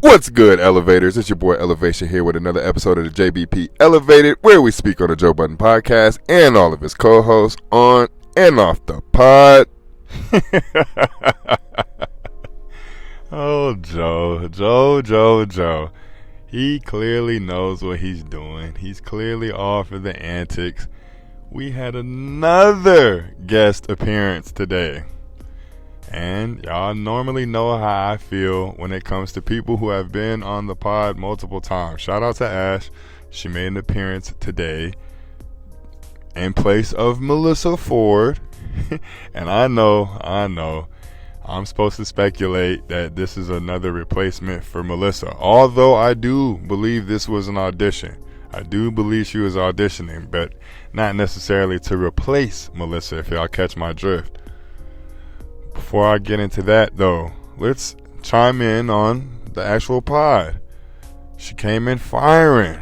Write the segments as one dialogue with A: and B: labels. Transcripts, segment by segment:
A: What's good, Elevators? It's your boy Elevation here with another episode of the JBP Elevated, where we speak on the Joe Budden podcast and all of his co-hosts on and off the pod.
B: Oh, Joe. He clearly knows what he's doing. He's clearly all for the antics. We had another guest appearance today. And y'all normally know how I feel when it comes to people who have been on the pod multiple times. Shout out to Ash. She made an appearance today in place of Melyssa Ford. And I know, I'm supposed to speculate that this is another replacement for Melyssa. Although I do believe this was an audition. I do believe she was auditioning, but not necessarily to replace Melyssa, if y'all catch my drift. Before I get into that, though, let's chime in on the actual pod. She came in firing.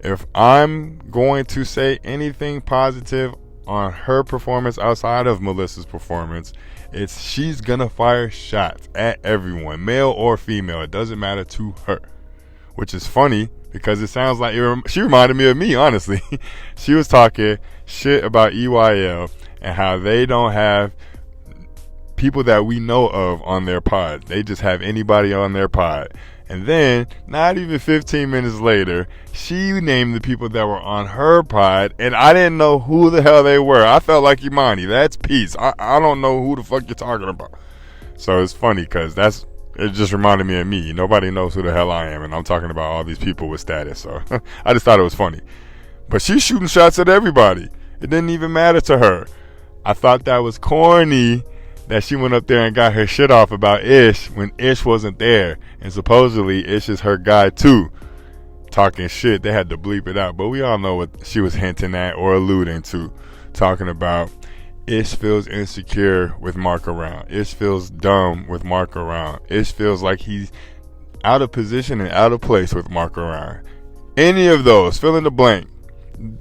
B: If I'm going to say anything positive on her performance outside of Melyssa's performance, it's she's gonna fire shots at everyone, male or female. It doesn't matter to her, which is funny because it sounds like she reminded me of me, honestly. She was talking shit about EYL and how they don't have people that we know of on their pod. They just have anybody on their pod. And then, not even 15 minutes later, she named the people that were on her pod, and I didn't know who the hell they were. I felt like Imani. That's peace. I don't know who the fuck you're talking about. So it's funny because it just reminded me of me. Nobody knows who the hell I am, and I'm talking about all these people with status. So I just thought it was funny. But she's shooting shots at everybody. It didn't even matter to her. I thought that was corny that she went up there and got her shit off about Ish when Ish wasn't there. And supposedly Ish is her guy too. Talking shit. They had to bleep it out. But we all know what she was hinting at or alluding to. Talking about Ish feels insecure with Marc around. Ish feels dumb with Marc around. Ish feels like he's out of position and out of place with Marc around. Any of those. Fill in the blank.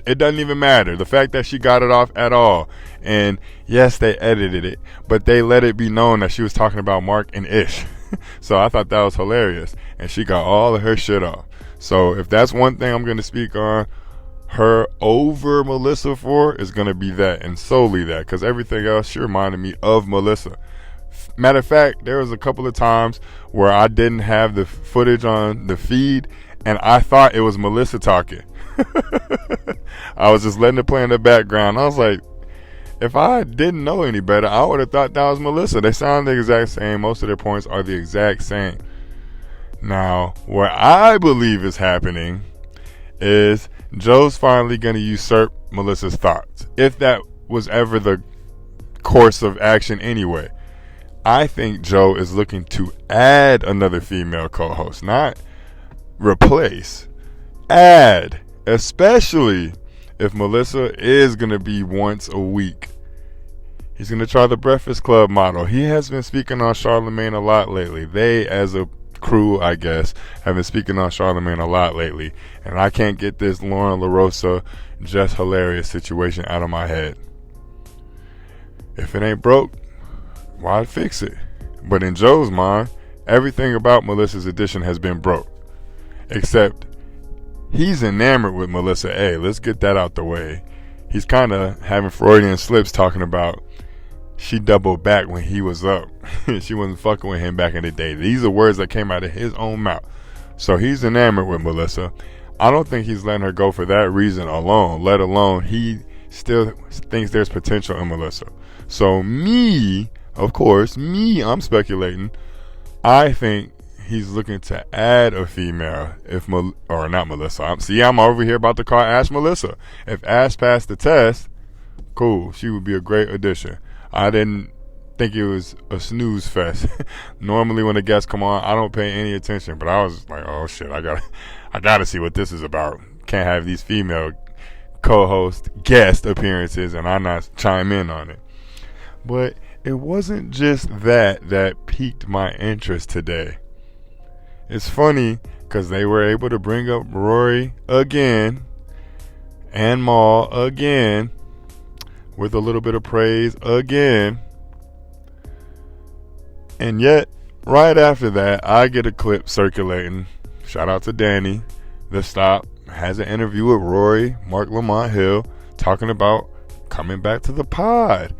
B: It doesn't even matter. The fact that she got it off at all. And yes, they edited it, but they let it be known that she was talking about Marc and Ish. So I thought that was hilarious. And she got all of her shit off. So if that's one thing I'm going to speak on her over Melyssa for, is going to be that, and solely that, because everything else, she reminded me of Melyssa. Matter of fact, there was a couple of times where I didn't have the footage on the feed, and I thought it was Melyssa talking. I was just letting it play in the background. I was like, if I didn't know any better, I would have thought that was Melyssa. They sound the exact same. Most of their points are the exact same. Now, what I believe is happening is Joe's finally going to usurp Melyssa's thoughts. If that was ever the course of action anyway. I think Joe is looking to add another female co-host, not replace. Add. Especially if Melyssa is going to be once a week. He's going to try the Breakfast Club model. He has been speaking on Charlamagne a lot lately. They, as a crew, I guess, have been speaking on Charlamagne a lot lately. And I can't get this Lauren LaRosa just hilarious situation out of my head. If it ain't broke, why fix it? But in Joe's mind, everything about Melyssa's edition has been broke. Except he's enamored with Melyssa A. Let's get that out the way. He's kind of having Freudian slips talking about she doubled back when he was up. She wasn't fucking with him back in the day. These are words that came out of his own mouth. So he's enamored with Melyssa. I don't think he's letting her go for that reason alone, let alone he still thinks there's potential in Melyssa. So I'm speculating. I think he's looking to add a female, or not Melyssa. I'm over here about to call Ash Melyssa. If Ash passed the test, cool. She would be a great addition. I didn't think it was a snooze fest. Normally when the guests come on, I don't pay any attention, but I was like, oh shit, I gotta see what this is about. Can't have these female co-host guest appearances and I not chime in on it. But it wasn't just that piqued my interest today. It's funny because they were able to bring up Rory again and Maul again with a little bit of praise again. And yet, right after that, I get a clip circulating. Shout out to Danny. The Stop has an interview with Rory, Marc, Lamont Hill, talking about coming back to the pod.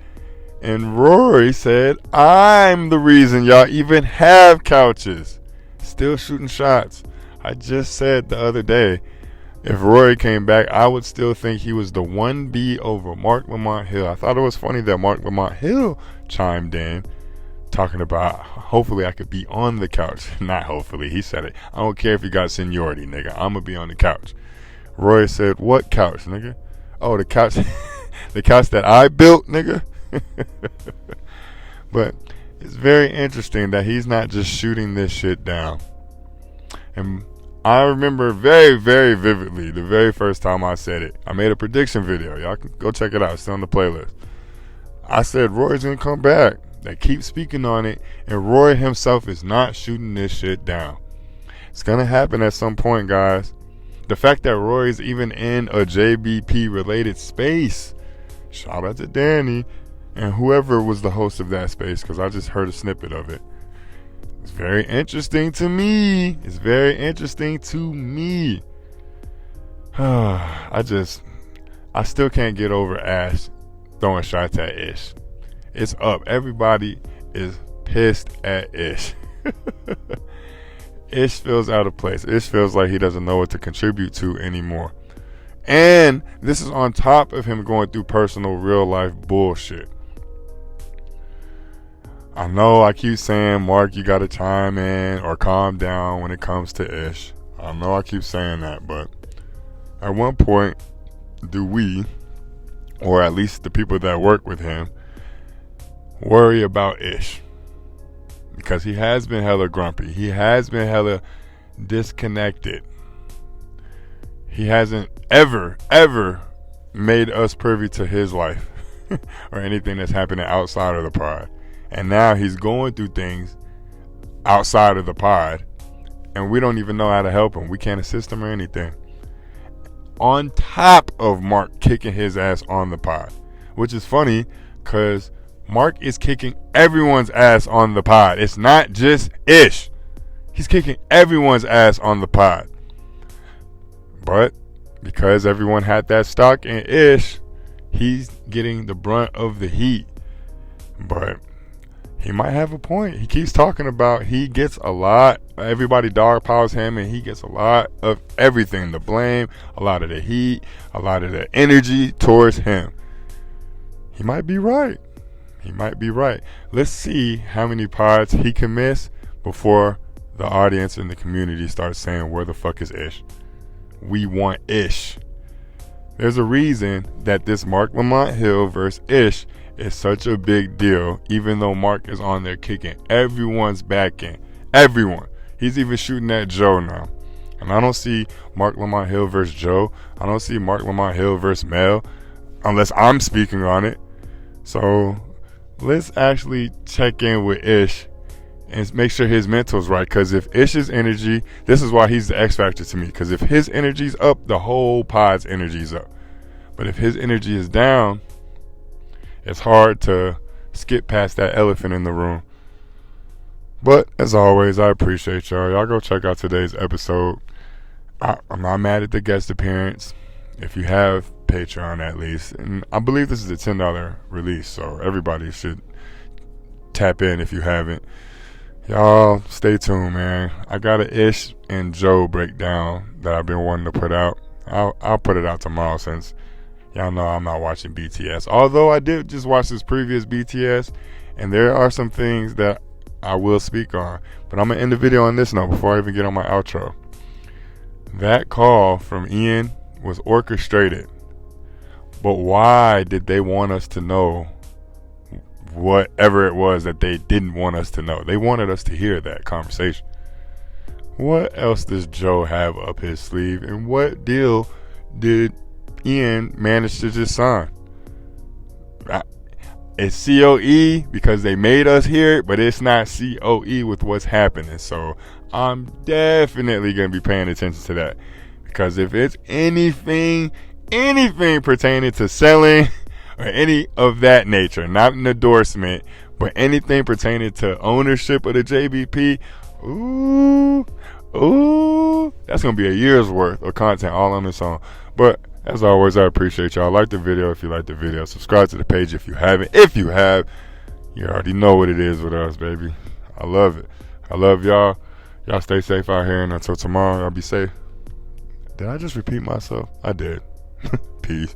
B: And Rory said, I'm the reason y'all even have couches. Still shooting shots. I just said the other day, if Rory came back, I would still think he was the 1B over Marc Lamont Hill. I thought it was funny that Marc Lamont Hill chimed in, talking about hopefully I could be on the couch. Not hopefully, he said it. I don't care if you got seniority, nigga. I'm gonna be on the couch. Rory said, what couch, nigga? Oh, the couch, the couch that I built, nigga. But it's very interesting that he's not just shooting this shit down. And I remember very, very vividly the very first time I said it. I made a prediction video. Y'all can go check it out. It's on the playlist. I said Rory's gonna come back. They keep speaking on it, and Rory himself is not shooting this shit down. It's gonna happen at some point, guys. The fact that Rory's even in a JBP related space. Shout out to Danny and whoever was the host of that space, because I just heard a snippet of it. It's very interesting to me. It's very interesting to me. I still can't get over Ash throwing shots at Ish. It's up. Everybody is pissed at Ish. Ish feels out of place. Ish feels like he doesn't know what to contribute to anymore. And this is on top of him going through personal real life bullshit. I know I keep saying, Marc, you gotta chime in or calm down when it comes to Ish. I know I keep saying that, but at one point, do we, or at least the people that work with him, worry about Ish? Because he has been hella grumpy. He has been hella disconnected. He hasn't ever made us privy to his life or anything that's happening outside of the pod. And now he's going through things outside of the pod, and we don't even know how to help him. We can't assist him or anything. On top of Marc kicking his ass on the pod, which is funny because Marc is kicking everyone's ass on the pod. It's not just Ish. He's kicking everyone's ass on the pod. But because everyone had that stock in Ish, he's getting the brunt of the heat. But he might have a point. He keeps talking about he gets a lot. Everybody dogpiles him, and he gets a lot of everything. The blame, a lot of the heat, a lot of the energy towards him. He might be right. He might be right. Let's see how many pods he can miss before the audience and the community starts saying, where the fuck is Ish? We want Ish. There's a reason that this Marc Lamont Hill versus Ish is such a big deal, even though Marc is on there kicking everyone's back in. Everyone. He's even shooting at Joe now. And I don't see Marc Lamont Hill versus Joe. I don't see Marc Lamont Hill versus Mel, unless I'm speaking on it. So let's actually check in with Ish and make sure his mental's right. Because if Ish's energy, this is why he's the X factor to me. Because if his energy's up, the whole pod's energy's up. But if his energy is down, it's hard to skip past that elephant in the room. But as always, I appreciate y'all. Y'all go check out today's episode. I'm not mad at the guest appearance. If you have Patreon at least. And I believe this is a $10 release, so everybody should tap in if you haven't. Y'all stay tuned, man. I got an Ish and Joe breakdown that I've been wanting to put out. I'll put it out tomorrow, since y'all know I'm not watching BTS. Although I did just watch this previous BTS, and there are some things that I will speak on. But I'm going to end the video on this note before I even get on my outro. That call from Ian was orchestrated. But why did they want us to know whatever it was that they didn't want us to know? They wanted us to hear that conversation. What else does Joe have up his sleeve? And what deal did Ian managed to just sign? It's COE because they made us hear it, but it's not COE with what's happening. So I'm definitely going to be paying attention to that, because if it's anything pertaining to selling or any of that nature, not an endorsement, But anything pertaining to ownership of the JBP, ooh, that's going to be a year's worth of content all on its own. But as always, I appreciate y'all. Like the video if you like the video. Subscribe to the page if you haven't. If you have, you already know what it is with us, baby. I love it. I love y'all. Y'all stay safe out here, and until tomorrow, y'all be safe. Did I just repeat myself? I did. Peace.